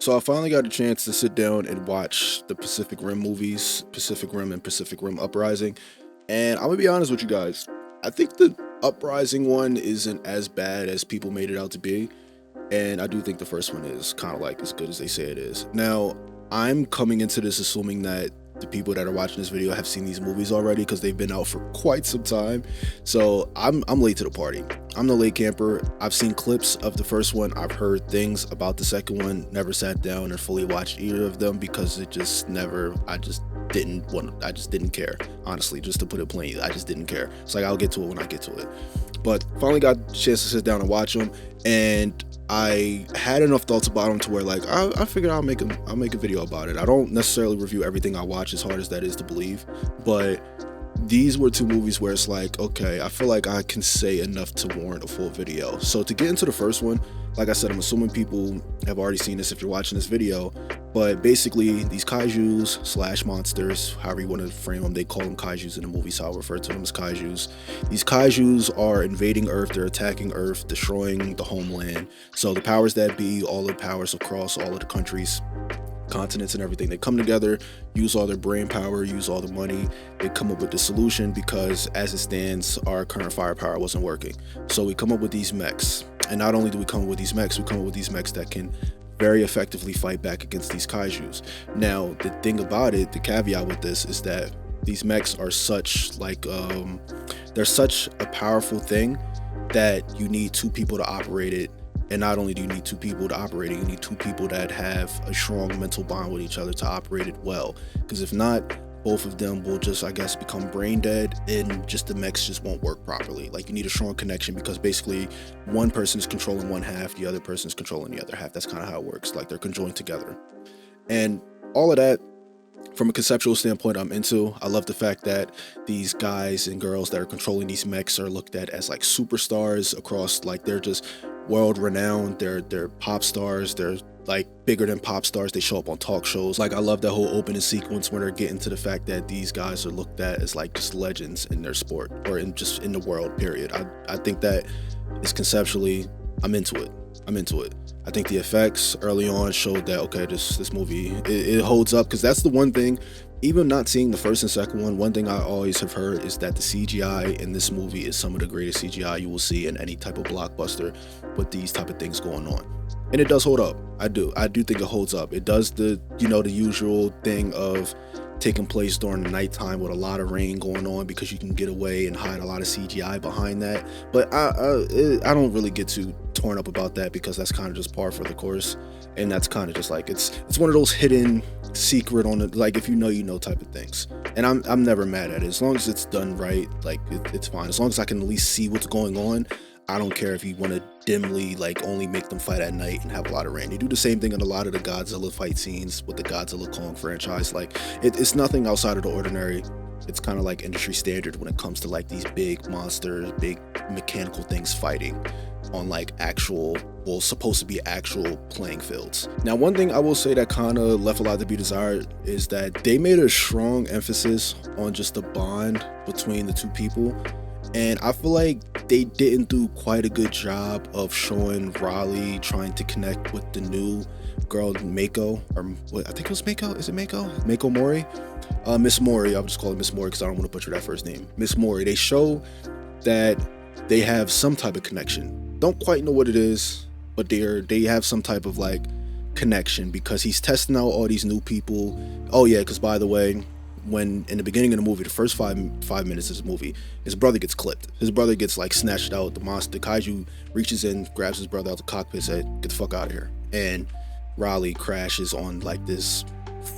So I finally got a chance to sit down and watch the Pacific Rim movies, Pacific Rim and Pacific Rim Uprising. And I'm gonna be honest with you guys. I think the Uprising one isn't as bad as people made it out to be. And I do think the first one is kind of like as good as they say it is. Now, I'm coming into this assuming that the people that are watching this video have seen these movies already because they've been out for quite some time. So I'm late to the party. I'm the late camper. I've seen clips of the first one. I've heard things about the second one. Never sat down and fully watched either of them because it just never. I just didn't care. Honestly, just to put it plain, I just didn't care. It's like I'll get to it when I get to it. But finally got a chance to sit down and watch them, and I had enough thoughts about them to where like I figured I'll make a video about it. I don't necessarily review everything I watch, as hard as that is to believe, but these were two movies where it's like, okay, I feel like I can say enough to warrant a full video. So to get into the first one, like I said, I'm assuming people have already seen this if you're watching this video, but basically these kaijus slash monsters, however you want to frame them, they call them kaijus in the movie, so I'll refer to them as kaijus. These kaijus are invading Earth, they're attacking Earth, destroying the homeland. So the powers that be, all the powers across all of the countries, continents and everything, they come together, use all their brain power, use all the money, they come up with the solution because as it stands, our current firepower wasn't working. So we come up with these mechs. And not only do we come up with these mechs, we come up with these mechs that can very effectively fight back against these kaijus. Now, the thing about it, the caveat with this is that these mechs are such like, they're such a powerful thing that you need two people to operate it. And not only do you need two people to operate it, you need two people that have a strong mental bond with each other to operate it well. Because if not, both of them will just, I guess, become brain dead and just the mechs just won't work properly. Like you need a strong connection because basically one person is controlling one half, the other person is controlling the other half. That's kind of how it works. Like they're conjoined together. And all of that, from a conceptual standpoint, I'm into. I love the fact that these guys and girls that are controlling these mechs are looked at as like superstars across, like they're just world renowned. They're pop stars. They're like bigger than pop stars. They show up on talk shows. Like I love that whole opening sequence when they're getting to the fact that these guys are looked at as like just legends in their sport or in just in the world, period. I think that is conceptually, I'm into it. I think the effects early on showed that, okay, this movie, it holds up, because that's the one thing, even not seeing the first and second one thing I always have heard is that the CGI in this movie is some of the greatest CGI you will see in any type of blockbuster with these type of things going on. And it does hold up. I do think it holds up. It does the usual thing of taking place during the nighttime with a lot of rain going on because you can get away and hide a lot of CGI behind that. But I don't really get too torn up about that because that's kind of just par for the course, and that's kind of just like it's one of those hidden secret on it, like if you know type of things. And I'm never mad at it as long as it's done right. Like it's fine as long as I can at least see what's going on. I don't care if you want to dimly like only make them fight at night and have a lot of rain. You do the same thing in a lot of the Godzilla fight scenes with the Godzilla Kong franchise. Like it's nothing outside of the ordinary. It's kind of like industry standard when it comes to like these big monsters, big mechanical things fighting on like supposed to be actual playing fields. Now, one thing I will say that kind of left a lot to be desired is that they made a strong emphasis on just the bond between the two people. And I feel like they didn't do quite a good job of showing Raleigh trying to connect with the new girl, Mako, or what, I think it was Mako. Is it Mako? Mako Mori? Miss Mori. I'll just call her Miss Mori because I don't want to butcher that first name. Miss Mori. They show that they have some type of connection. Don't quite know what it is, but they have some type of like connection because he's testing out all these new people. Oh yeah, because by the way, when in the beginning of the movie, the first five minutes of the movie, his brother gets clipped. His brother gets like snatched out. The kaiju reaches in, grabs his brother out the cockpit, said, "Get the fuck out of here." And Raleigh crashes on like this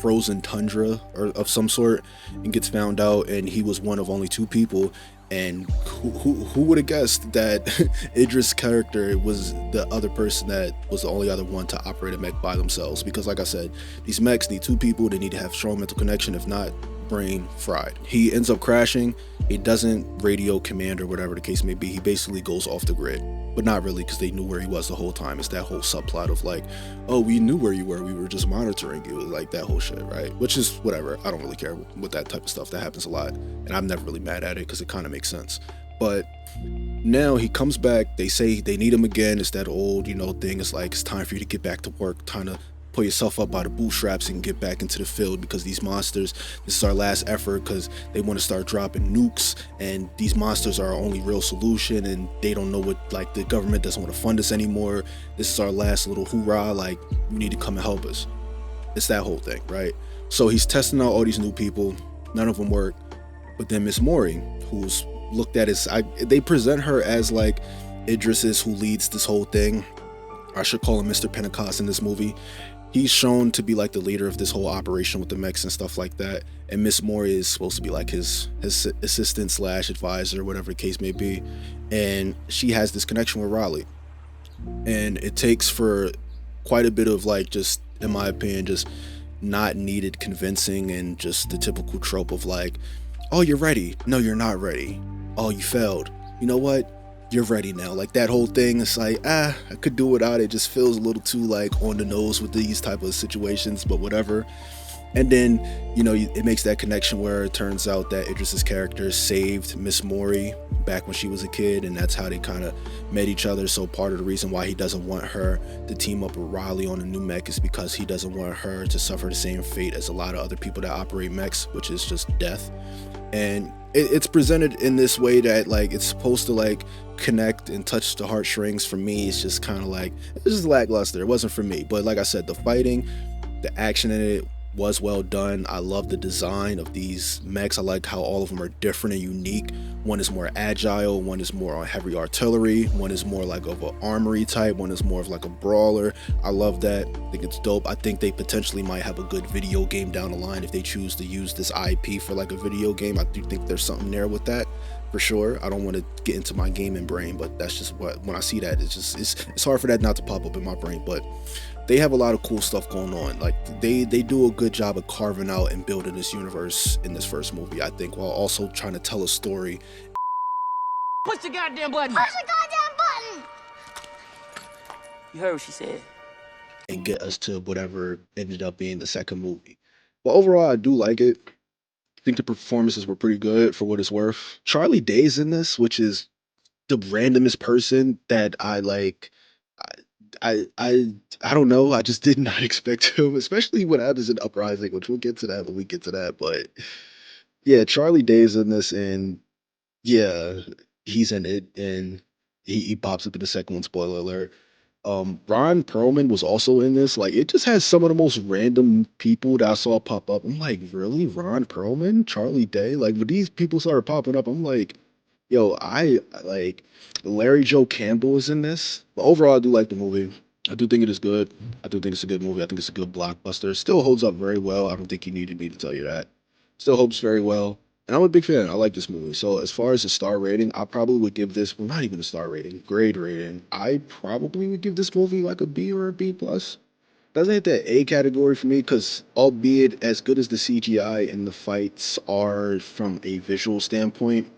frozen tundra or of some sort and gets found out, and he was one of only two people. And who would have guessed that Idris' character was the other person that was the only other one to operate a mech by themselves? Because like I said, these mechs need two people. They need to have strong mental connection. If not, brain fried. He ends up crashing. He doesn't radio command or whatever the case may be. He basically goes off the grid, but not really, because they knew where he was the whole time. It's that whole subplot of like, oh, we knew where you were, we were just monitoring you, like that whole shit, right? Which is whatever. I don't really care with that type of stuff. That happens a lot, and I'm never really mad at it because it kind of makes sense. But now he comes back. They say they need him again. It's that old thing. It's like, it's time for you to get back to work, time to pull yourself up by the bootstraps and get back into the field, because these monsters, this is our last effort, because they want to start dropping nukes, and these monsters are our only real solution, and they don't know what, like, the government doesn't want to fund us anymore. This is our last little hoorah, like, you need to come and help us. It's that whole thing, right? So he's testing out all these new people, none of them work. But then Miss Mori, who's looked at as, they present her as like Idris is, who leads this whole thing. I should call him Mr. Pentecost in this movie. He's shown to be like the leader of this whole operation with the mechs and stuff like that. And Miss Mori is supposed to be like his assistant slash advisor, whatever the case may be. And she has this connection with Raleigh. And it takes for quite a bit of, like, just, in my opinion, just not needed convincing, and just the typical trope of like, oh, you're ready. No, you're not ready. Oh, you failed. You know what? You're ready now. Like, that whole thing, it's like, I could do without it. Just feels a little too, like, on the nose with these type of situations, but whatever. And then, you know, it makes that connection where it turns out that Idris's character saved Miss Mori back when she was a kid, and that's how they kind of met each other. So part of the reason why he doesn't want her to team up with Raleigh on a new mech is because he doesn't want her to suffer the same fate as a lot of other people that operate mechs, which is just death. And it's presented in this way that, like, it's supposed to, like, connect and touch the heartstrings. For me, it's just kind of like, it's just lackluster. It wasn't for me. But like I said, the fighting, the action in it was well done. I love the design of these mechs. I like how all of them are different and unique. One is more agile, one is more on heavy artillery, one is more like of an armory type, one is more of like a brawler. I love that. I think it's dope. I think they potentially might have a good video game down the line if they choose to use this IP for like a video game. I do think there's something there with that, for sure. I don't want to get into my gaming brain, but that's just what, when I see that, it's hard for that not to pop up in my brain. But they have a lot of cool stuff going on. Like, they do a good job of carving out and building this universe in this first movie, I think, while also trying to tell a story. Push the goddamn button! Push the goddamn button! You heard what she said. And get us to whatever ended up being the second movie. But overall, I do like it. I think the performances were pretty good for what it's worth. Charlie Day's in this, which is the randomest person that I like. I don't know. I just did not expect him, especially what happens in Uprising, which we'll get to that when we get to that. But yeah, Charlie Day's in this, and yeah, he's in it, and he pops up in the second one. Spoiler alert. Ron Perlman was also in this. Like, it just has some of the most random people that I saw pop up. I'm like, really, Ron Perlman, Charlie Day? Like, when these people started popping up, I'm like, yo, I like, Larry Joe Campbell is in this. But overall, I do like the movie. I do think it is good. I do think it's a good movie. I think it's a good blockbuster. It still holds up very well. I don't think you needed me to tell you that. Still holds very well. And I'm a big fan. I like this movie. So as far as a star rating, I probably would give this, well, not even a star rating, grade rating. I probably would give this movie like a B or a B plus. Doesn't hit that A category for me, because albeit as good as the CGI and the fights are from a visual standpoint,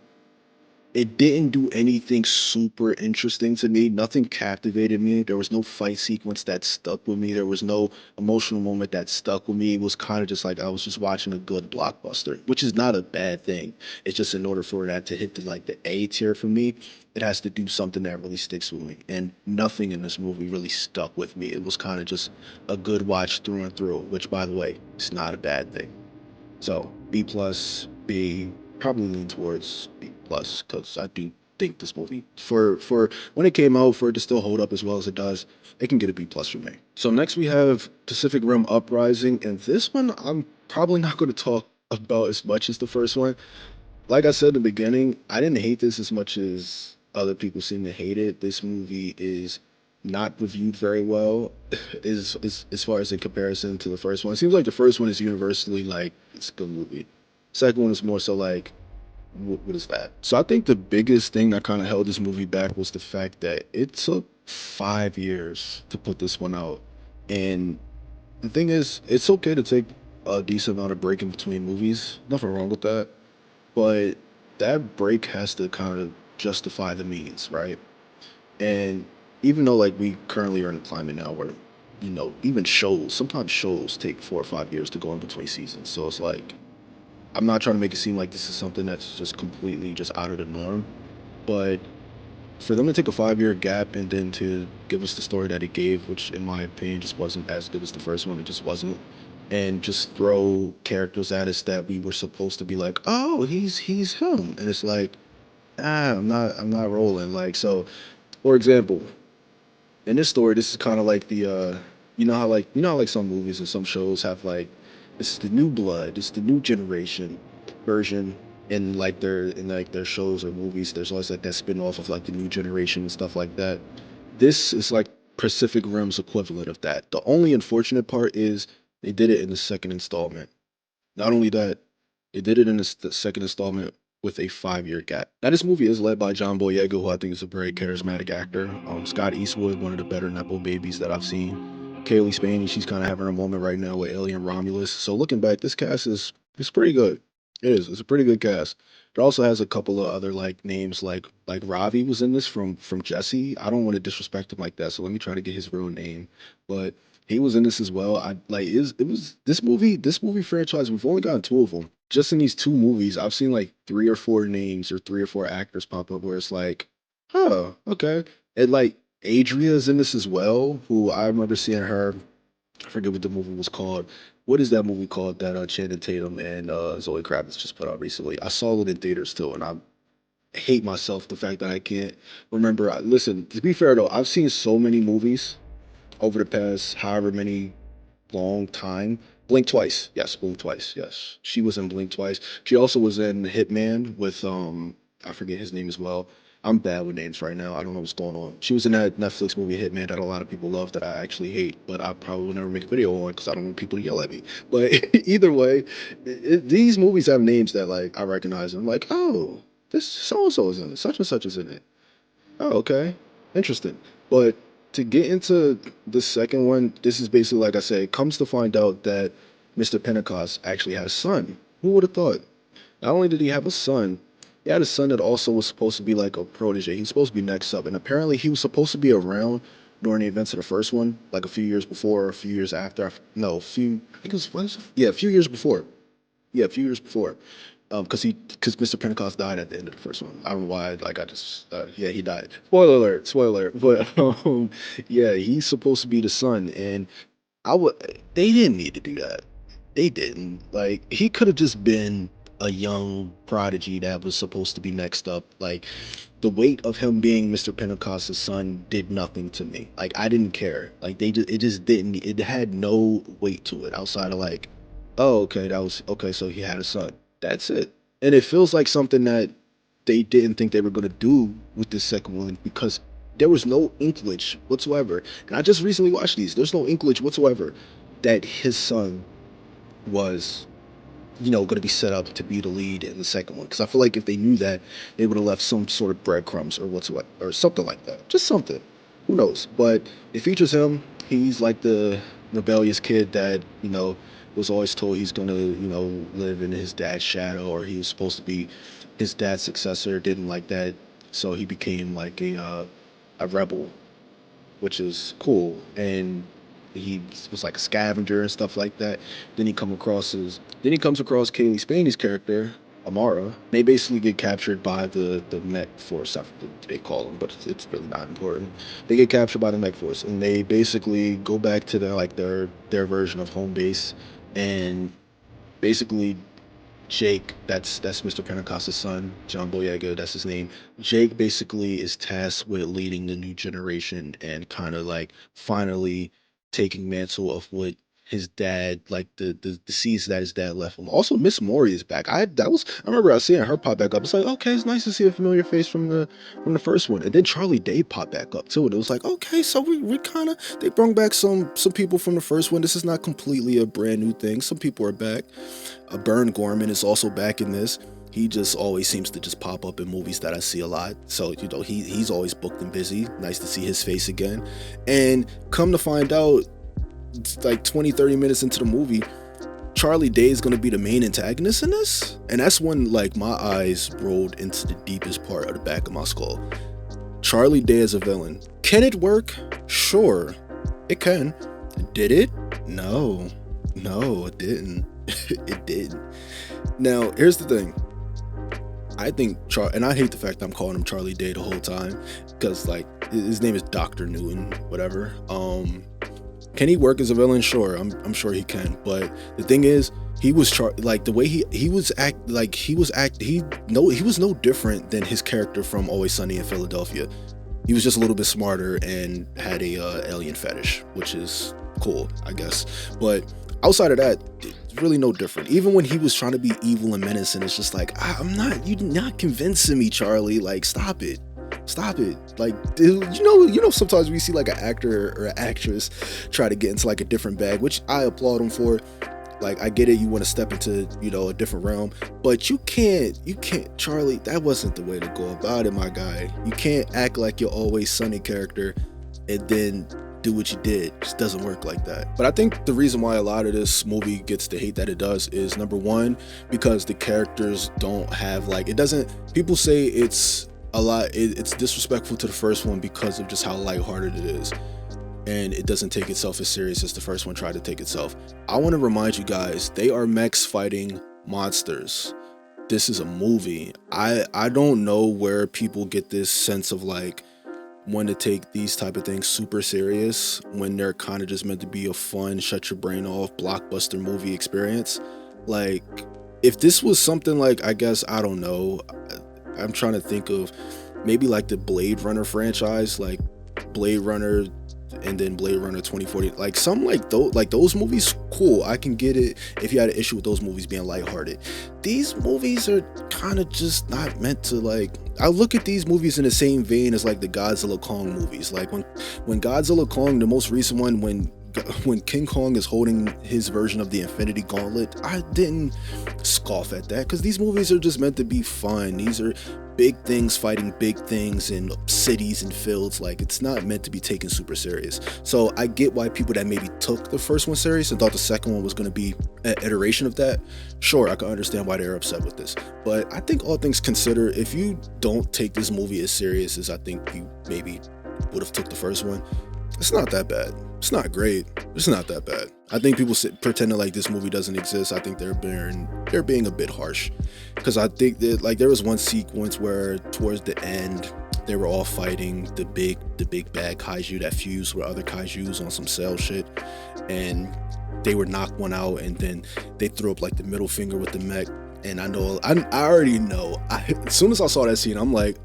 it didn't do anything super interesting to me. Nothing captivated me. There was no fight sequence that stuck with me. There was no emotional moment that stuck with me. It was kind of just like I was just watching a good blockbuster, which is not a bad thing. It's just, in order for that to hit the A tier for me, it has to do something that really sticks with me. And nothing in this movie really stuck with me. It was kind of just a good watch through and through, which, by the way, is not a bad thing. So B plus, B, probably lean towards B plus, because I do think this movie, for when it came out, for it to still hold up as well as it does, it can get a B plus from me. So next we have Pacific Rim Uprising, and this one I'm probably not going to talk about as much as the first one. Like I said in the beginning, I didn't hate this as much as other people seem to hate it. This movie is not reviewed very well, is as far as in comparison to the first one. It seems like the first one is universally like, it's a good movie. Second one is more so like, what is that? So I think the biggest thing that kind of held this movie back was the fact that it took 5 years to put this one out. And the thing is, it's okay to take a decent amount of break in between movies. Nothing wrong with that. But that break has to kind of justify the means, right? And even though, like, we currently are in a climate now where, you know, even shows, sometimes shows take 4 or 5 years to go in between seasons. So it's like, I'm not trying to make it seem like this is something that's just completely just out of the norm, but for them to take a 5 year gap and then to give us the story that it gave, which in my opinion just wasn't as good as the first one. It just wasn't. And just throw characters at us that we were supposed to be like, oh, he's him. And it's like, I'm not rolling. Like, so for example, in this story, this is kind of like the you know how like some movies and some shows have like, this is the new blood, this is the new generation version. In like their shows or movies, there's always like that spin off of like the new generation and stuff like that. This is like Pacific Rim's equivalent of that. The only unfortunate part is they did it in the second installment. Not only that, they did it in the second installment with a 5 year gap. Now, this movie is led by John Boyega, who I think is a very charismatic actor. Scott Eastwood, one of the better Nepo babies that I've seen. Kaylee Spaney, she's kind of having a moment right now with Alien Romulus. So looking back, this cast is pretty good. It is. It's a pretty good cast. It also has a couple of other like names, like Ravi was in this from Jesse. I don't want to disrespect him like that, so let me try to get his real name. But he was in this as well. I like it was this movie franchise. We've only gotten two of them. Just in these two movies, I've seen like three or four names or three or four actors pop up where it's like, oh, okay. And like Adria's in this as well, who I remember seeing her. I forget what the movie was called. What is that movie called that Channing Tatum and Zoe Kravitz just put out recently? I saw it in theaters too, and I hate myself the fact that I can't remember. Listen, to be fair though, I've seen so many movies over the past however many long time. Blink twice. Yes, Blink twice. Yes. She was in Blink twice. She also was in Hitman with I forget his name as well. I'm bad with names right now. I don't know what's going on. She was in that Netflix movie Hitman that a lot of people love that I actually hate, but I probably will never make a video on because I don't want people to yell at me. But either way, these movies have names that like I recognize. I'm like, oh, this so and so is in it. Such and such is in it. Oh, okay. Interesting. But to get into the second one, this is basically like I said, comes to find out that Mr. Pentecost actually has a son. Who would have thought? Not only did he have a son, he had a son that also was supposed to be like a protege. He was supposed to be next up, and apparently he was supposed to be around during the events of the first one, like a few years before, or a few years after. No, a few. I think it was yeah, a few years before. Yeah, a few years before. Because Mr. Pentecost died at the end of the first one. I don't know why. Like I just yeah, he died. Spoiler alert. Spoiler alert. But yeah, he's supposed to be the son, and I would. They didn't need to do that. They didn't. Like he could have just been a young prodigy that was supposed to be next up. Like the weight of him being Mr. Pentecost's son did nothing to me. Like I didn't care. Like it just didn't. It had no weight to it outside of like, oh okay, that was okay. So he had a son. That's it. And it feels like something that they didn't think they were gonna do with this second one because there was no inklage whatsoever. And I just recently watched these. There's no inklage whatsoever that his son was, going to be set up to be the lead in the second one. Because I feel like if they knew that, they would have left some sort of breadcrumbs or whatsoever, or something like that. Just something. Who knows? But it features him. He's like the rebellious kid that, was always told he's going to, live in his dad's shadow, or he was supposed to be his dad's successor. Didn't like that. So he became like a rebel, which is cool. And he was like a scavenger and stuff like that. Then he comes across Kaylee Spaney's character, Amara. They basically get captured by the mech force. I forget what they call them, but it's really not important. They get captured by the mech force, and they basically go back to their version of home base, and basically Jake, that's Mr. Pentecost's son, John Boyega, that's his name. Jake basically is tasked with leading the new generation and kind of like finally taking mantle of what his dad, like the seeds that his dad left him. Also, Miss Mori is back. I remember I seeing her pop back up. It's like, okay, it's nice to see a familiar face from the first one. And then Charlie Day popped back up too. And it was like, okay, so we kind of they brought back some people from the first one. This is not completely a brand new thing. Some people are back. Bern Gorman is also back in this. He just always seems to just pop up in movies that I see a lot. So, he's always booked and busy. Nice to see his face again. And come to find out, it's like 20, 30 minutes into the movie, Charlie Day is going to be the main antagonist in this. And that's when, like, my eyes rolled into the deepest part of the back of my skull. Charlie Day as a villain. Can it work? Sure, it can. Did it? No, it didn't. It did. Now, here's the thing. I think and I hate the fact that I'm calling him Charlie Day the whole time, because like his name is Dr. Newton, whatever. Can he work as a villain? Sure, I'm sure he can. But the thing is, he was like the way he was no different than his character from Always Sunny in Philadelphia. He was just a little bit smarter and had a alien fetish, which is cool, I guess. But outside of that, it's really no different. Even when he was trying to be evil and menacing, it's just like, you're not convincing me, Charlie. Like, stop it. Like, dude, you know, sometimes we see like an actor or an actress try to get into like a different bag, which I applaud them for. Like, I get it, you want to step into, you know, a different realm, but you can't, Charlie, that wasn't the way to go about it, my guy. You can't act like your Always Sunny character and then do what you did. It just doesn't work like that. But I think the reason why a lot of this movie gets the hate that it does is, number one, because the characters don't have, like, it doesn't, people say it's disrespectful to the first one because of just how lighthearted it is. And it doesn't take itself as serious as the first one tried to take itself. I want to remind you guys, they are mechs fighting monsters. This is a movie. I don't know where people get this sense of like when to take these type of things super serious when they're kind of just meant to be a fun, shut your brain off, blockbuster movie experience. Like, if this was something like, I guess, I don't know, I'm trying to think of maybe like the Blade Runner franchise, like Blade Runner and then Blade Runner 2040, like some like those movies, cool, I can get it if you had an issue with those movies being lighthearted. These movies are kind of just not meant to, like, I look at these movies in the same vein as like the Godzilla Kong movies. Like when Godzilla Kong, the most recent one, when King Kong is holding his version of the Infinity Gauntlet, I didn't scoff at that, because these movies are just meant to be fun. These are big things fighting big things in cities and fields. Like, it's not meant to be taken super serious. So I get why people that maybe took the first one serious and thought the second one was going to be an iteration of that. Sure, I can understand why they're upset with this. But I think, all things considered, if you don't take this movie as serious as I think you maybe would have took the first one, it's not that bad. It's not great. It's not that bad. I think people pretending like this movie doesn't exist, I think they're being a bit harsh. Because I think that, like, there was one sequence where towards the end they were all fighting the big bad kaiju that fused with other kaijus on some cell shit, and they would knock one out, and then they threw up like the middle finger with the mech. And I already know. As soon as I saw that scene, I'm like,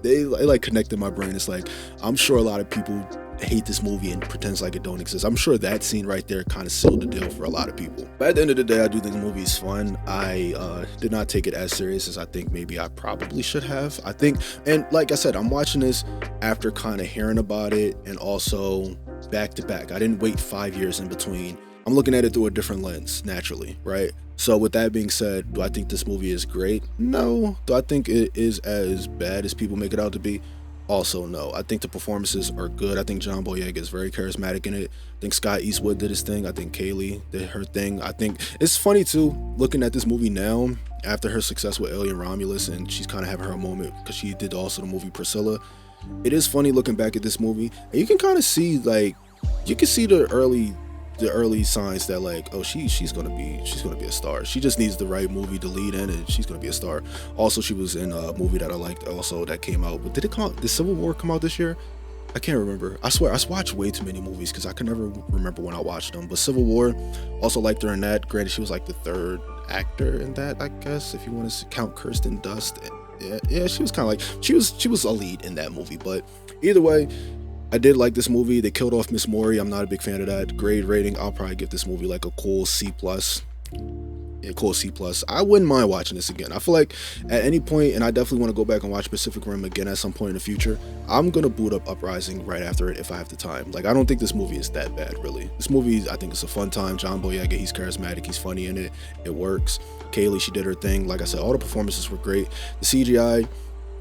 they like connected my brain. It's like, I'm sure a lot of people hate this movie and pretends like it don't exist. I'm sure that scene right there kind of sealed the deal for a lot of people. But at the end of the day, I do think the movie is fun. I did not take it as serious as I think maybe I probably should have. I think, and like I said, I'm watching this after kind of hearing about it, and also back to back. I didn't wait 5 years in between. I'm looking at it through a different lens, naturally, right? So with that being said, do I think this movie is great? No. Do I think it is as bad as people make it out to be? Also, no. I think the performances are good. I think John Boyega is very charismatic in it. I think Scott Eastwood did his thing. I think Kaylee did her thing. I think it's funny too, looking at this movie now after her success with Alien Romulus, and she's kind of having her moment because she did also the movie Priscilla. It is funny looking back at this movie, and you can kind of see, like, you can see the early signs that, like, oh, she's gonna be a star. She just needs the right movie to lead in, and she's gonna be a star. Also, she was in a movie that I liked also that came out. But did Civil War come out this year? I can't remember. I swear I watched way too many movies because I can never remember when I watched them. But Civil War, also liked her in that. Granted, she was like the third actor in that, I guess, if you want to count Kirsten Dunst. Yeah, she was kind of like she was a lead in that movie. But either way, I did like this movie. They killed off Miss Mori. I'm not a big fan of that. Grade rating, I'll probably give this movie like a cool C+. Yeah, cool C+. I wouldn't mind watching this again. I feel like at any point, and I definitely want to go back and watch Pacific Rim again at some point in the future, I'm going to boot up Uprising right after it if I have the time. Like, I don't think this movie is that bad, really. This movie, I think it's a fun time. John Boyega, he's charismatic. He's funny in it. It works. Kaylee, she did her thing. Like I said, all the performances were great. The CGI,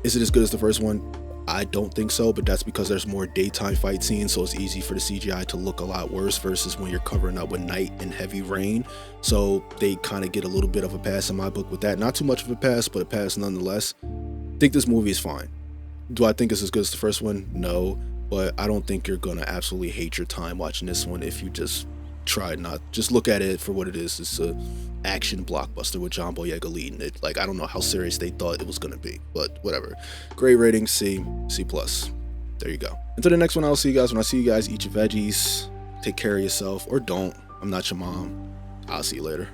is it as good as the first one? I don't think so, but that's because there's more daytime fight scenes, so it's easy for the CGI to look a lot worse versus when you're covering up with night and heavy rain. So they kind of get a little bit of a pass in my book with that. Not too much of a pass, but a pass nonetheless. I think this movie is fine. Do I think it's as good as the first one? No, but I don't think you're gonna absolutely hate your time watching this one if you just try not, just look at it for what it is. It's a action blockbuster with John Boyega leading it. Like, I don't know how serious they thought it was gonna be, but whatever. Great rating, C+. There you go. Until the next one, I'll see you guys. When I see you guys, eat your veggies, take care of yourself, or don't. I'm not your mom. I'll see you later.